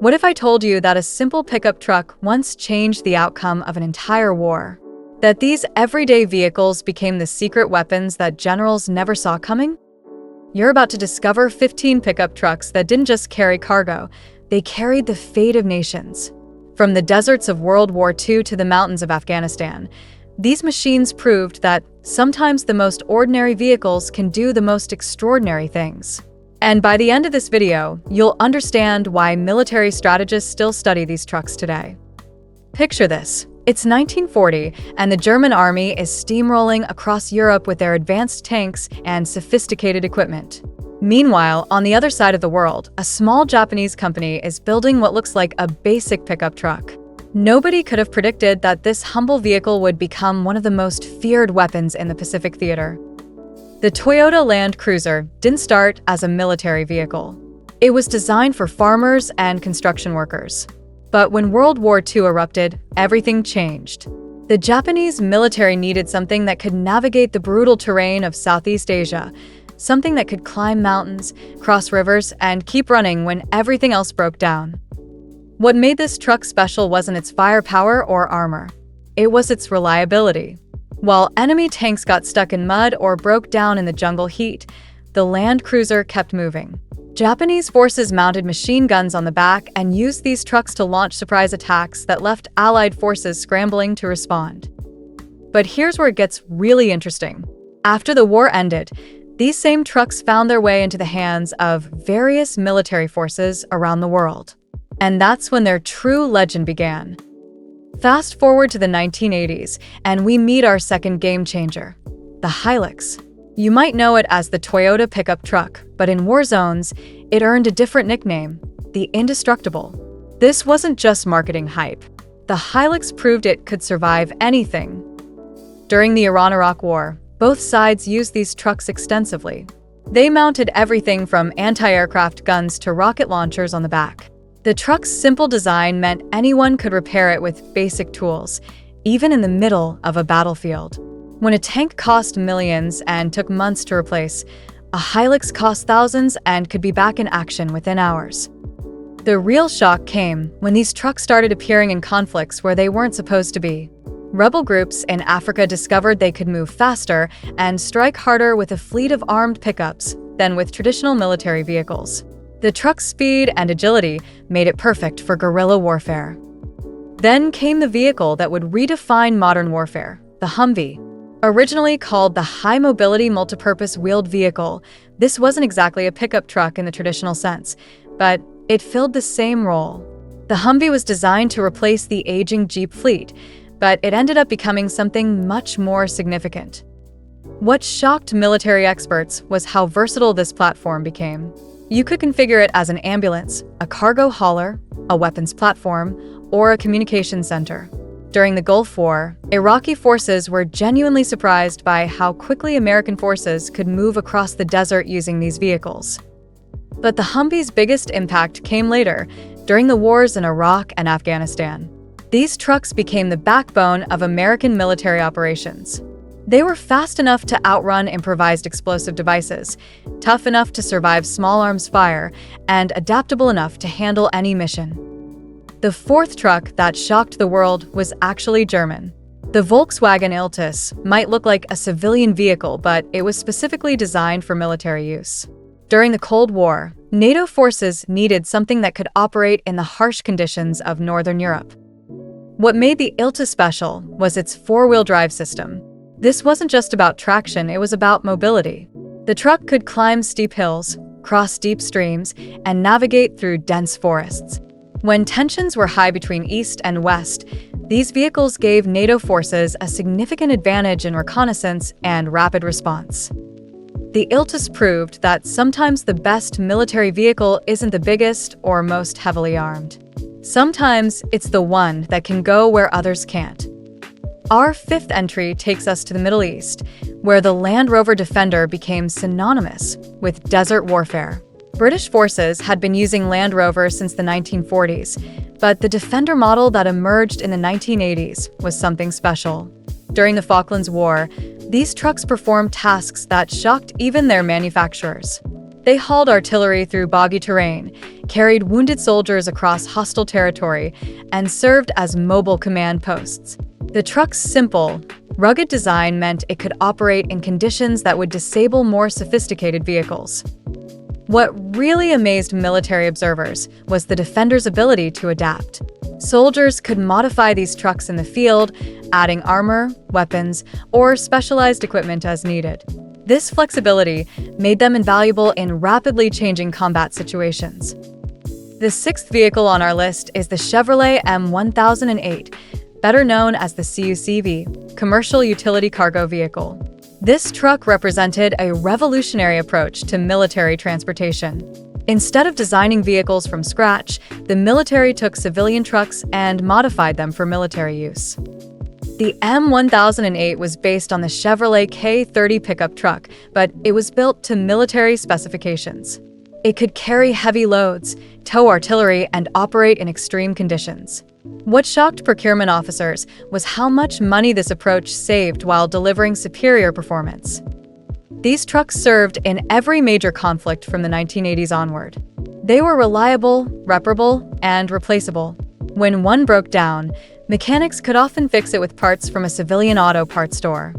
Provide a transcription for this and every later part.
What if I told you that a simple pickup truck once changed the outcome of an entire war? That these everyday vehicles became the secret weapons that generals never saw coming? You're about to discover 15 pickup trucks that didn't just carry cargo, they carried the fate of nations. From the deserts of World War II to the mountains of Afghanistan, these machines proved that sometimes the most ordinary vehicles can do the most extraordinary things. And by the end of this video, you'll understand why military strategists still study these trucks today. Picture this. It's 1940, and the German army is steamrolling across Europe with their advanced tanks and sophisticated equipment. Meanwhile, on the other side of the world, a small Japanese company is building what looks like a basic pickup truck. Nobody could have predicted that this humble vehicle would become one of the most feared weapons in the Pacific theater. The Toyota Land Cruiser didn't start as a military vehicle. It was designed for farmers and construction workers. But when World War II erupted, everything changed. The Japanese military needed something that could navigate the brutal terrain of Southeast Asia, something that could climb mountains, cross rivers, and keep running when everything else broke down. What made this truck special wasn't its firepower or armor. It was its reliability. While enemy tanks got stuck in mud or broke down in the jungle heat, the Land Cruiser kept moving. Japanese forces mounted machine guns on the back and used these trucks to launch surprise attacks that left Allied forces scrambling to respond. But here's where it gets really interesting. After the war ended, these same trucks found their way into the hands of various military forces around the world. And that's when their true legend began. Fast forward to the 1980s, and we meet our second game changer, the Hilux. You might know it as the Toyota pickup truck, but in war zones, it earned a different nickname, the Indestructible. This wasn't just marketing hype. The Hilux proved it could survive anything. During the Iran-Iraq War, both sides used these trucks extensively. They mounted everything from anti-aircraft guns to rocket launchers on the back. The truck's simple design meant anyone could repair it with basic tools, even in the middle of a battlefield. When a tank cost millions and took months to replace, a Hilux cost thousands and could be back in action within hours. The real shock came when these trucks started appearing in conflicts where they weren't supposed to be. Rebel groups in Africa discovered they could move faster and strike harder with a fleet of armed pickups than with traditional military vehicles. The truck's speed and agility made it perfect for guerrilla warfare. Then came the vehicle that would redefine modern warfare, the Humvee. Originally called the High Mobility Multipurpose Wheeled Vehicle, this wasn't exactly a pickup truck in the traditional sense, but it filled the same role. The Humvee was designed to replace the aging Jeep fleet, but it ended up becoming something much more significant. What shocked military experts was how versatile this platform became. You could configure it as an ambulance, a cargo hauler, a weapons platform, or a communication center. During the Gulf War, Iraqi forces were genuinely surprised by how quickly American forces could move across the desert using these vehicles. But the Humvee's biggest impact came later, during the wars in Iraq and Afghanistan. These trucks became the backbone of American military operations. They were fast enough to outrun improvised explosive devices, tough enough to survive small arms fire, and adaptable enough to handle any mission. The fourth truck that shocked the world was actually German. The Volkswagen Iltis might look like a civilian vehicle, but it was specifically designed for military use. During the Cold War, NATO forces needed something that could operate in the harsh conditions of Northern Europe. What made the Iltis special was its four-wheel drive system. This wasn't just about traction, it was about mobility. The truck could climb steep hills, cross deep streams, and navigate through dense forests. When tensions were high between East and West, these vehicles gave NATO forces a significant advantage in reconnaissance and rapid response. The Iltis proved that sometimes the best military vehicle isn't the biggest or most heavily armed. Sometimes it's the one that can go where others can't. Our fifth entry takes us to the Middle East, where the Land Rover Defender became synonymous with desert warfare. British forces had been using Land Rover since the 1940s, but the Defender model that emerged in the 1980s was something special. During the Falklands War, these trucks performed tasks that shocked even their manufacturers. They hauled artillery through boggy terrain, carried wounded soldiers across hostile territory, and served as mobile command posts. The truck's simple, rugged design meant it could operate in conditions that would disable more sophisticated vehicles. What really amazed military observers was the defenders' ability to adapt. Soldiers could modify these trucks in the field, adding armor, weapons, or specialized equipment as needed. This flexibility made them invaluable in rapidly changing combat situations. The sixth vehicle on our list is the Chevrolet M1008, better known as the CUCV, Commercial Utility Cargo Vehicle. This truck represented a revolutionary approach to military transportation. Instead of designing vehicles from scratch, the military took civilian trucks and modified them for military use. The M1008 was based on the Chevrolet K30 pickup truck, but it was built to military specifications. It could carry heavy loads, tow artillery, and operate in extreme conditions. What shocked procurement officers was how much money this approach saved while delivering superior performance. These trucks served in every major conflict from the 1980s onward. They were reliable, reparable, and replaceable. When one broke down, mechanics could often fix it with parts from a civilian auto parts store.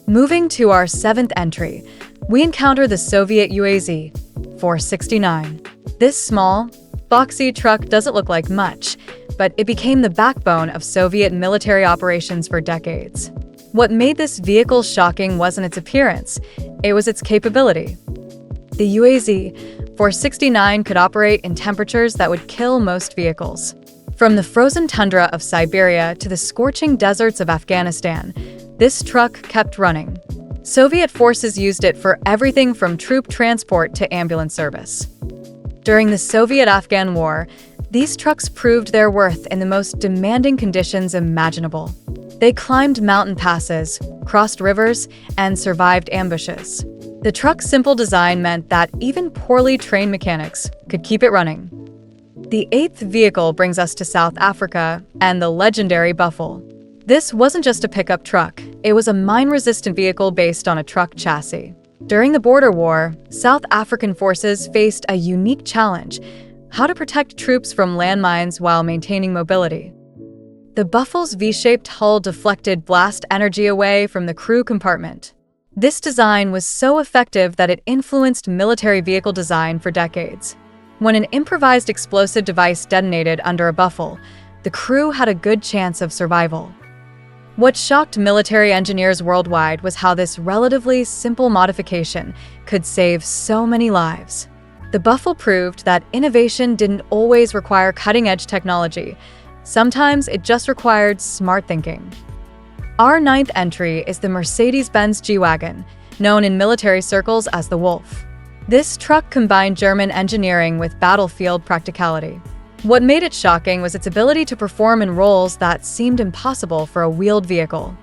Moving to our seventh entry, we encounter the Soviet UAZ 469. This small, boxy truck doesn't look like much, but it became the backbone of Soviet military operations for decades. What made this vehicle shocking wasn't its appearance, it was its capability. The UAZ 469 could operate in temperatures that would kill most vehicles. From the frozen tundra of Siberia to the scorching deserts of Afghanistan, this truck kept running. Soviet forces used it for everything from troop transport to ambulance service. During the Soviet-Afghan War, these trucks proved their worth in the most demanding conditions imaginable. They climbed mountain passes, crossed rivers, and survived ambushes. The truck's simple design meant that even poorly trained mechanics could keep it running. The eighth vehicle brings us to South Africa and the legendary Buffel. This wasn't just a pickup truck, it was a mine-resistant vehicle based on a truck chassis. During the border war, South African forces faced a unique challenge: how to protect troops from landmines while maintaining mobility. The Buffel's V-shaped hull deflected blast energy away from the crew compartment. This design was so effective that it influenced military vehicle design for decades. When an improvised explosive device detonated under a Buffel, the crew had a good chance of survival. What shocked military engineers worldwide was how this relatively simple modification could save so many lives. The Buffel proved that innovation didn't always require cutting-edge technology. Sometimes it just required smart thinking. Our ninth entry is the Mercedes-Benz G-Wagon, known in military circles as the Wolf. This truck combined German engineering with battlefield practicality. What made it shocking was its ability to perform in roles that seemed impossible for a wheeled vehicle.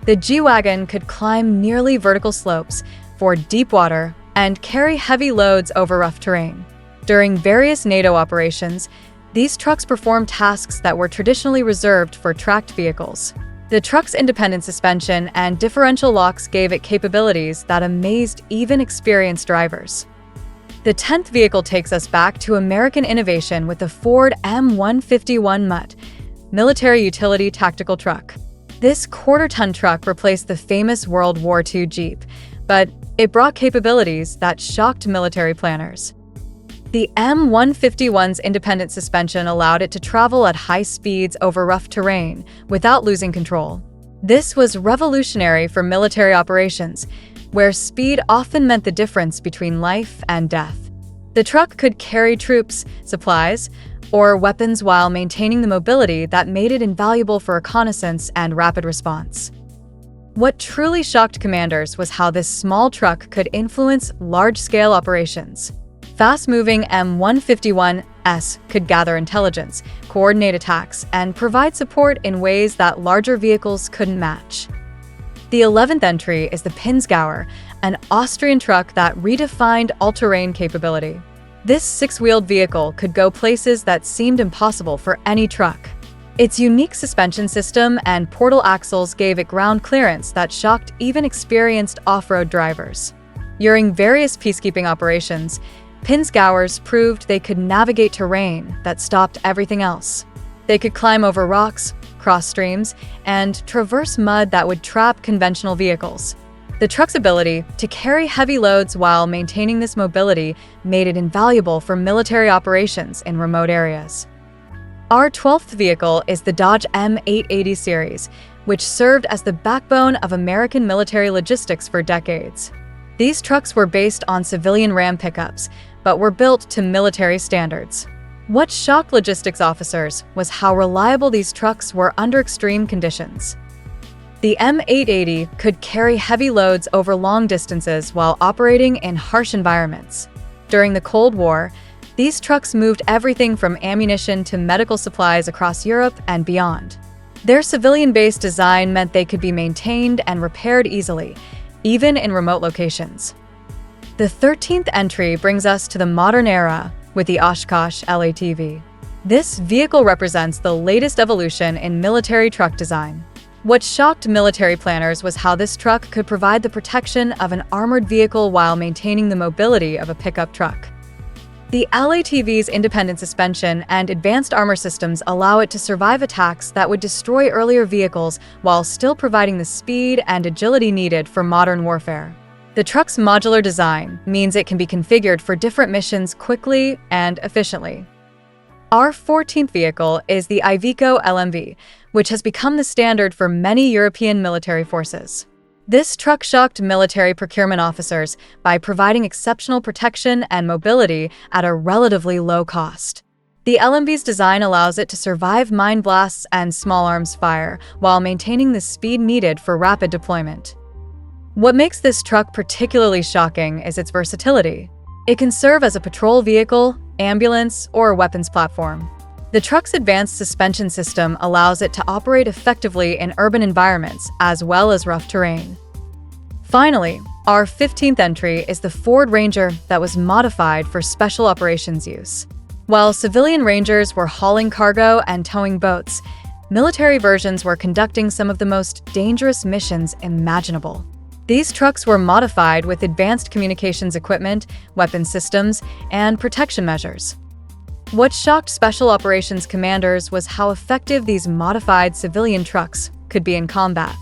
The G-Wagon could climb nearly vertical slopes, ford deep water, and carry heavy loads over rough terrain. During various NATO operations, these trucks performed tasks that were traditionally reserved for tracked vehicles. The truck's independent suspension and differential locks gave it capabilities that amazed even experienced drivers. The 10th vehicle takes us back to American innovation with the Ford M151 MUTT, Military Utility Tactical Truck. This quarter-ton truck replaced the famous World War II Jeep, but it brought capabilities that shocked military planners. The M151's independent suspension allowed it to travel at high speeds over rough terrain without losing control. This was revolutionary for military operations, where speed often meant the difference between life and death. The truck could carry troops, supplies, or weapons while maintaining the mobility that made it invaluable for reconnaissance and rapid response. What truly shocked commanders was how this small truck could influence large-scale operations. Fast-moving M151s could gather intelligence, coordinate attacks, and provide support in ways that larger vehicles couldn't match. The 11th entry is the Pinzgauer, an Austrian truck that redefined all-terrain capability. This six-wheeled vehicle could go places that seemed impossible for any truck. Its unique suspension system and portal axles gave it ground clearance that shocked even experienced off-road drivers. During various peacekeeping operations, Pinzgauers proved they could navigate terrain that stopped everything else. They could climb over rocks, cross streams, and traverse mud that would trap conventional vehicles. The truck's ability to carry heavy loads while maintaining this mobility made it invaluable for military operations in remote areas. Our 12th vehicle is the Dodge M880 series, which served as the backbone of American military logistics for decades. These trucks were based on civilian Ram pickups, but were built to military standards. What shocked logistics officers was how reliable these trucks were under extreme conditions. The M880 could carry heavy loads over long distances while operating in harsh environments. During the Cold War, these trucks moved everything from ammunition to medical supplies across Europe and beyond. Their civilian-based design meant they could be maintained and repaired easily, even in remote locations. The 13th entry brings us to the modern era with the Oshkosh L-ATV. This vehicle represents the latest evolution in military truck design. What shocked military planners was how this truck could provide the protection of an armored vehicle while maintaining the mobility of a pickup truck. The L-ATV's independent suspension and advanced armor systems allow it to survive attacks that would destroy earlier vehicles while still providing the speed and agility needed for modern warfare. The truck's modular design means it can be configured for different missions quickly and efficiently. Our 14th vehicle is the Iveco LMV, which has become the standard for many European military forces. This truck shocked military procurement officers by providing exceptional protection and mobility at a relatively low cost. The LMV's design allows it to survive mine blasts and small arms fire while maintaining the speed needed for rapid deployment. What makes this truck particularly shocking is its versatility. It can serve as a patrol vehicle, ambulance, or weapons platform. The truck's advanced suspension system allows it to operate effectively in urban environments as well as rough terrain. Finally, our 15th entry is the Ford Ranger that was modified for special operations use. While civilian Rangers were hauling cargo and towing boats, military versions were conducting some of the most dangerous missions imaginable. These trucks were modified with advanced communications equipment, weapon systems, and protection measures. What shocked special operations commanders was how effective these modified civilian trucks could be in combat.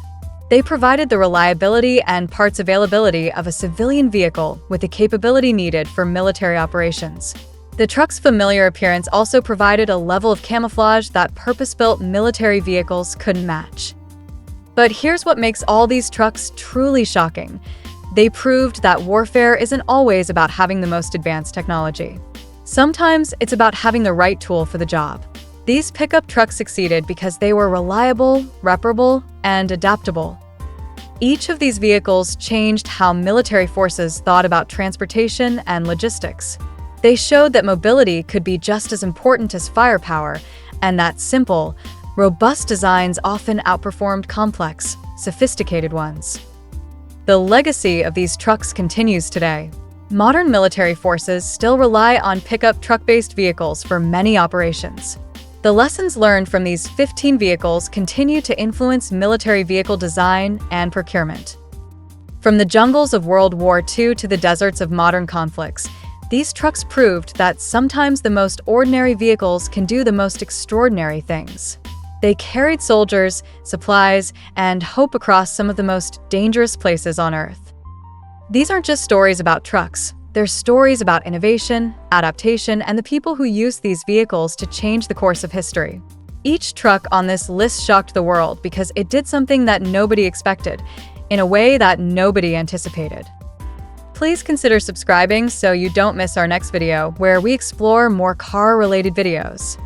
They provided the reliability and parts availability of a civilian vehicle with the capability needed for military operations. The truck's familiar appearance also provided a level of camouflage that purpose-built military vehicles couldn't match. But here's what makes all these trucks truly shocking. They proved that warfare isn't always about having the most advanced technology. Sometimes it's about having the right tool for the job. These pickup trucks succeeded because they were reliable, reparable, and adaptable. Each of these vehicles changed how military forces thought about transportation and logistics. They showed that mobility could be just as important as firepower, and that simple, robust designs often outperformed complex, sophisticated ones. The legacy of these trucks continues today. Modern military forces still rely on pickup truck-based vehicles for many operations. The lessons learned from these 15 vehicles continue to influence military vehicle design and procurement. From the jungles of World War II to the deserts of modern conflicts, these trucks proved that sometimes the most ordinary vehicles can do the most extraordinary things. They carried soldiers, supplies, and hope across some of the most dangerous places on Earth. These aren't just stories about trucks. They're stories about innovation, adaptation, and the people who used these vehicles to change the course of history. Each truck on this list shocked the world because it did something that nobody expected, in a way that nobody anticipated. Please consider subscribing so you don't miss our next video, where we explore more car-related videos.